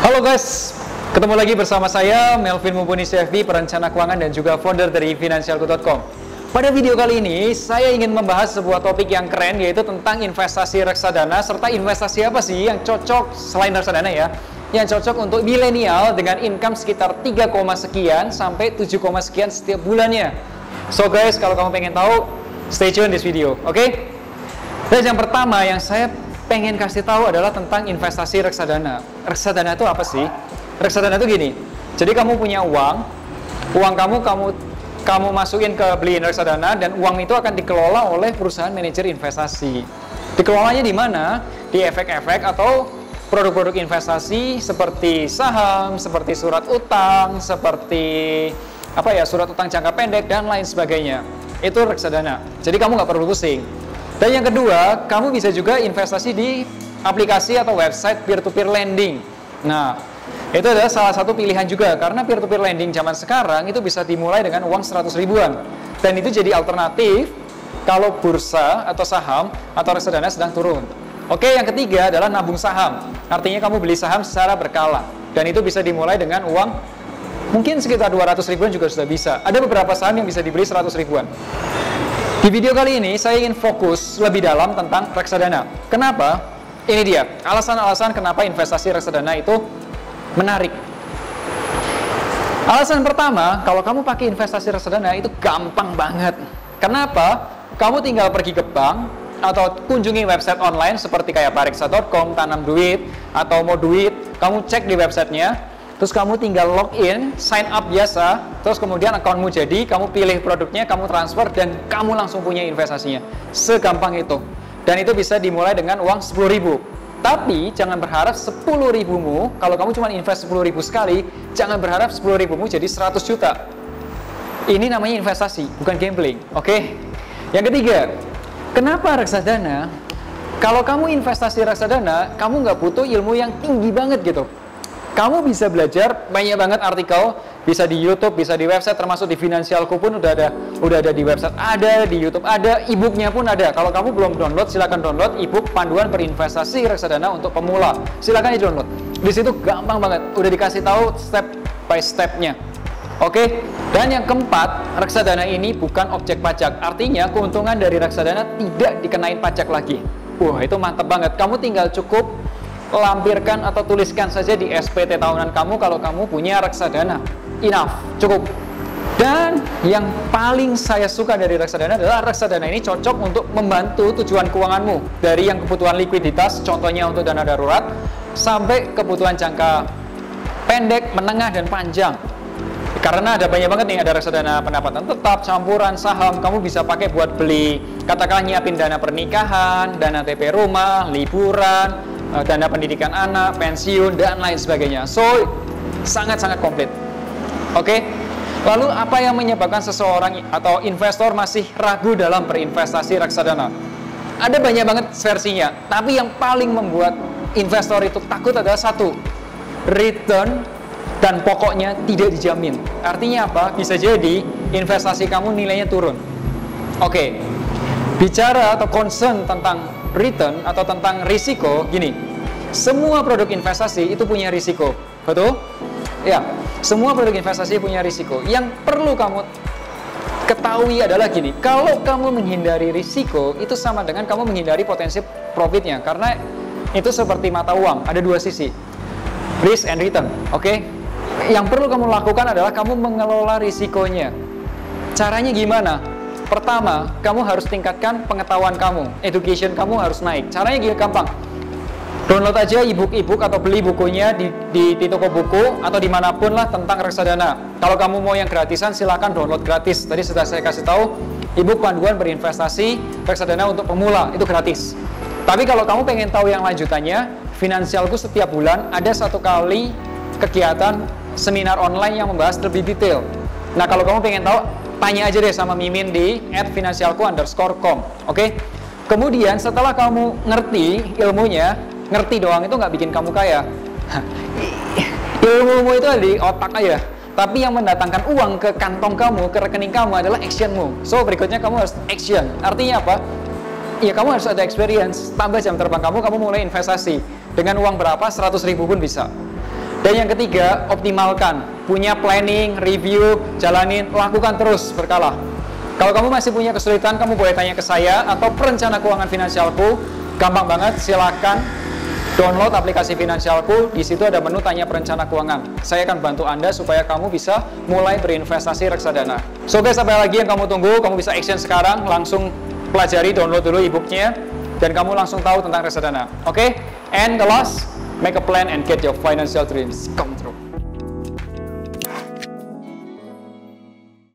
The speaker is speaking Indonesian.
Halo guys, ketemu lagi bersama saya Melvin Mumpuni CFP, perencana keuangan dan juga founder dari Finansialku.com. Pada video kali ini, saya ingin membahas sebuah topik yang keren, yaitu tentang investasi reksadana, serta investasi apa sih yang cocok selain reksadana ya, yang cocok untuk milenial dengan income sekitar 3, sekian sampai 7, sekian setiap bulannya. So guys, kalau kamu pengen tahu, stay tune this video, oke? Dan yang pertama yang saya pengen kasih tahu adalah tentang investasi reksadana. Reksadana itu apa sih? Reksadana itu gini. Jadi kamu punya uang kamu masukin ke beliin reksadana, dan uang itu akan dikelola oleh perusahaan manajer investasi. Dikelolanya di mana? Di efek-efek atau produk-produk investasi seperti saham, seperti surat utang, seperti surat utang jangka pendek dan lain sebagainya. Itu reksadana. Jadi kamu nggak perlu pusing. Dan yang kedua, kamu bisa juga investasi di aplikasi atau website peer-to-peer lending. Nah, itu adalah salah satu pilihan juga, karena peer-to-peer lending zaman sekarang itu bisa dimulai dengan uang 100 ribuan. Dan itu jadi alternatif kalau bursa atau saham atau reksadana sedang turun. Oke, yang ketiga adalah nabung saham. Artinya kamu beli saham secara berkala. Dan itu bisa dimulai dengan uang mungkin sekitar 200 ribuan juga sudah bisa. Ada beberapa saham yang bisa dibeli 100 ribuan. Di video kali ini, saya ingin fokus lebih dalam tentang reksadana. Kenapa? Ini dia, alasan-alasan kenapa investasi reksadana itu menarik. Alasan pertama, kalau kamu pakai investasi reksadana itu gampang banget. Kenapa? Kamu tinggal pergi ke bank, atau kunjungi website online seperti kayak pareksa.com, tanam duit, atau mau duit, kamu cek di websitenya. Terus kamu tinggal login, sign up biasa, terus kemudian akunmu jadi, kamu pilih produknya, kamu transfer, dan kamu langsung punya investasinya. Segampang itu. Dan itu bisa dimulai dengan uang 10 ribu. Tapi jangan berharap 10 ribumu, kalau kamu cuma invest 10 ribu sekali, jangan berharap 10 ribumu jadi 100 juta. Ini namanya investasi, bukan gambling. Oke? Yang ketiga, kenapa reksadana? Kalau kamu investasi reksadana, kamu nggak butuh ilmu yang tinggi banget gitu. Kamu bisa belajar banyak banget artikel, bisa di YouTube, bisa di website, termasuk di Finansialku pun udah ada di website, ada di YouTube, ada e-booknya pun ada. Kalau kamu belum download, silakan download e-book panduan berinvestasi reksadana untuk pemula. Silakan di-download. Di situ gampang banget, udah dikasih tahu step by step-nya. Oke? Dan yang keempat, reksadana ini bukan objek pajak. Artinya keuntungan dari reksadana tidak dikenain pajak lagi. Wah, itu mantap banget. Kamu tinggal cukup lampirkan atau tuliskan saja di SPT tahunan kamu kalau kamu punya reksadana. Enough, cukup. Dan yang paling saya suka dari reksadana adalah reksadana ini cocok untuk membantu tujuan keuanganmu, dari yang kebutuhan likuiditas, contohnya untuk dana darurat, sampai kebutuhan jangka pendek, menengah, dan panjang. Karena ada banyak banget nih, ada reksadana pendapatan tetap, campuran, saham, kamu bisa pakai buat beli, katakanlah nyiapin dana pernikahan, dana TP rumah, liburan, dana pendidikan anak, pensiun, dan lain sebagainya. So, sangat-sangat komplit. Oke? Lalu, apa yang menyebabkan seseorang atau investor masih ragu dalam berinvestasi reksadana? Ada banyak banget versinya, tapi yang paling membuat investor itu takut adalah satu, return dan pokoknya tidak dijamin. Artinya apa? Bisa jadi investasi kamu nilainya turun. Oke. Bicara atau concern tentang return atau tentang risiko, gini, semua produk investasi itu punya risiko, betul? Ya, semua produk investasi punya risiko. Yang perlu kamu ketahui adalah gini, kalau kamu menghindari risiko, itu sama dengan kamu menghindari potensi profitnya, karena itu seperti mata uang, ada dua sisi, risk and return, oke? Yang perlu kamu lakukan adalah kamu mengelola risikonya. Caranya gimana? Pertama, kamu harus tingkatkan pengetahuan kamu, education kamu harus naik. Caranya gampang, download aja e-book atau beli bukunya di toko buku atau dimanapun lah tentang reksadana. Kalau kamu mau yang gratisan, silakan download gratis. Tadi sudah saya kasih tahu, e-book panduan berinvestasi reksadana untuk pemula, itu gratis. Tapi kalau kamu pengen tahu yang lanjutannya, Finansialku setiap bulan ada 1 kali kegiatan seminar online yang membahas lebih detail. Nah, kalau kamu pengen tahu, tanya aja deh sama Mimin di @finansialku_com. Oke? Kemudian setelah kamu ngerti ilmunya, ngerti doang itu nggak bikin kamu kaya. Ilmumu itu ada di otak aja. Tapi yang mendatangkan uang ke kantong kamu, ke rekening kamu adalah actionmu. So, berikutnya kamu harus action. Artinya apa? Ya, kamu harus ada experience. Tambah jam terbang kamu mulai investasi. Dengan uang berapa? 100 ribu pun bisa. Dan yang ketiga, optimalkan. Punya planning, review, jalanin, lakukan terus berkala. Kalau kamu masih punya kesulitan, kamu boleh tanya ke saya atau perencana keuangan finansialku. Gampang banget, silakan download aplikasi finansialku. Di situ ada menu tanya perencana keuangan. Saya akan bantu Anda supaya kamu bisa mulai berinvestasi reksadana. So guys, apa lagi yang kamu tunggu? Kamu bisa action sekarang, langsung pelajari, download dulu e-booknya, dan kamu langsung tahu tentang reksadana. Oke? And the last, make a plan and get your financial dreams come true.